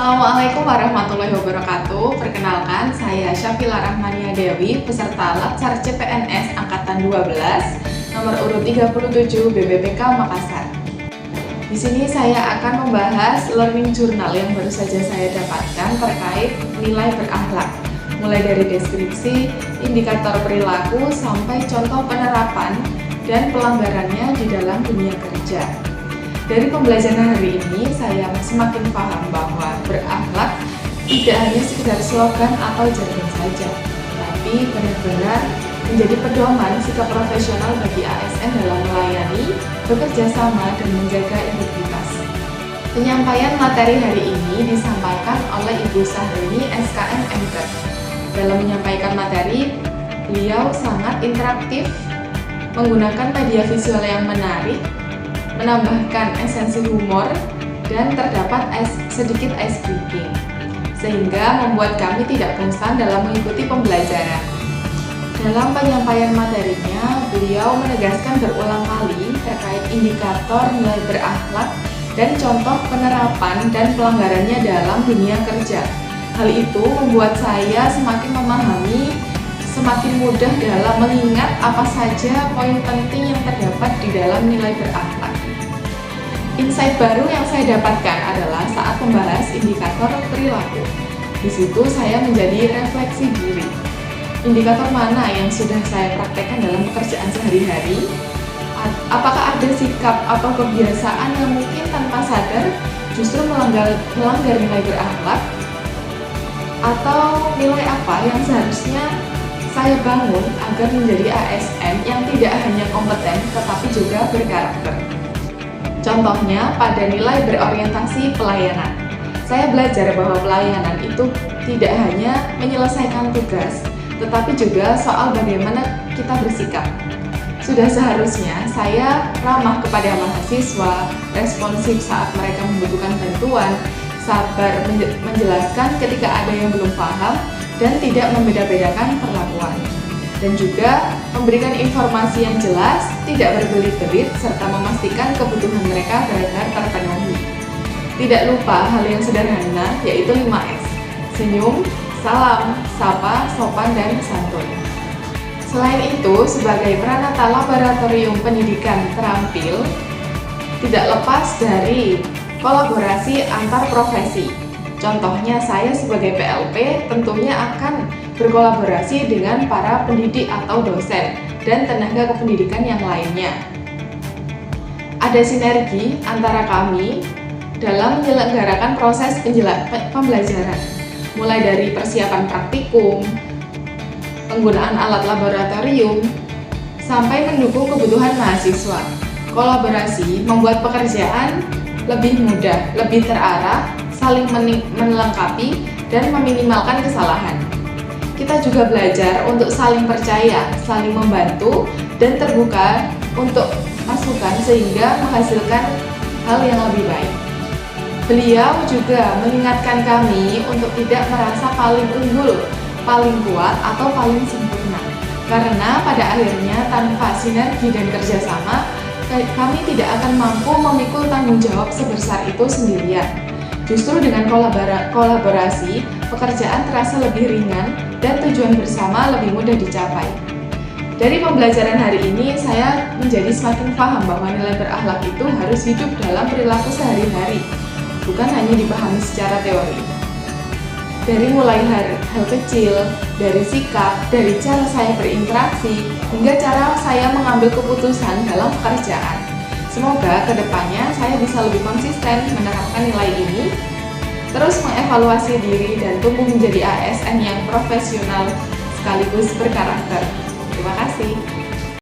Assalamualaikum warahmatullahi wabarakatuh. Perkenalkan, saya Syafila Rahmania Dewi, peserta Latsar CPNS Angkatan 12, nomor urut 37 BBPK Makassar. Di sini saya akan membahas learning journal yang baru saja saya dapatkan terkait nilai berakhlak, mulai dari deskripsi, indikator perilaku, sampai contoh penerapan dan pelanggarannya di dalam dunia kerja. Dari pembelajaran hari ini, saya semakin paham bahwa berakhlak tidak hanya sekedar slogan atau jargon saja, tapi benar-benar menjadi pedoman sikap profesional bagi ASN dalam melayani, bekerja sama, dan menjaga integritas. Penyampaian materi hari ini disampaikan oleh Ibu Sahrini SKM MK. Dalam menyampaikan materi, beliau sangat interaktif, menggunakan media visual yang menarik, menambahkan esensi humor, dan terdapat sedikit ice breaking, sehingga membuat kami tidak bosan dalam mengikuti pembelajaran. Dalam penyampaian materinya, beliau menegaskan berulang kali terkait indikator nilai berakhlak dan contoh penerapan dan pelanggarannya dalam dunia kerja. Hal itu membuat saya semakin memahami, semakin mudah dalam mengingat apa saja poin penting yang terdapat di dalam nilai berakhlak. Insight baru yang saya dapatkan adalah saat membahas indikator perilaku. Di situ saya menjadi refleksi diri. Indikator mana yang sudah saya praktekkan dalam pekerjaan sehari-hari? Apakah ada sikap atau kebiasaan yang mungkin tanpa sadar justru melanggar nilai berakhlak? Atau nilai apa yang seharusnya saya bangun agar menjadi ASN yang tidak hanya kompeten tetapi juga berkarakter? Contohnya pada nilai berorientasi pelayanan. Saya belajar bahwa pelayanan itu tidak hanya menyelesaikan tugas, tetapi juga soal bagaimana kita bersikap. Sudah seharusnya saya ramah kepada mahasiswa, responsif saat mereka membutuhkan bantuan, sabar menjelaskan ketika ada yang belum paham, dan tidak membeda-bedakan perlakuan. Dan juga memberikan informasi yang jelas, tidak berbelit-belit, serta memastikan kebutuhan mereka benar-benar terpenuhi. Tidak lupa hal yang sederhana, yaitu 5S: senyum, salam, sapa, sopan, dan santun. Selain itu, sebagai peranata laboratorium pendidikan terampil, tidak lepas dari kolaborasi antar profesi. Contohnya, saya sebagai PLP tentunya akan berkolaborasi dengan para pendidik atau dosen dan tenaga kependidikan yang lainnya. Ada sinergi antara kami dalam menyelenggarakan proses pembelajaran, mulai dari persiapan praktikum, penggunaan alat laboratorium, sampai mendukung kebutuhan mahasiswa. Kolaborasi membuat pekerjaan lebih mudah, lebih terarah, saling melengkapi, dan meminimalkan kesalahan. Kita juga belajar untuk saling percaya, saling membantu, dan terbuka untuk masukan sehingga menghasilkan hal yang lebih baik. Beliau juga mengingatkan kami untuk tidak merasa paling unggul, paling kuat, atau paling sempurna. Karena pada akhirnya tanpa sinergi dan kerjasama, kami tidak akan mampu memikul tanggung jawab sebesar itu sendirian. Justru dengan kolaborasi, pekerjaan terasa lebih ringan dan tujuan bersama lebih mudah dicapai. Dari pembelajaran hari ini, saya menjadi semakin paham bahwa nilai berakhlak itu harus hidup dalam perilaku sehari-hari, bukan hanya dipahami secara teori. Dari mulai hal kecil, dari sikap, dari cara saya berinteraksi, hingga cara saya mengambil keputusan dalam pekerjaan. Semoga kedepannya saya bisa lebih konsisten menerapkan nilai ini, terus mengevaluasi diri dan tumbuh menjadi ASN yang profesional sekaligus berkarakter. Terima kasih.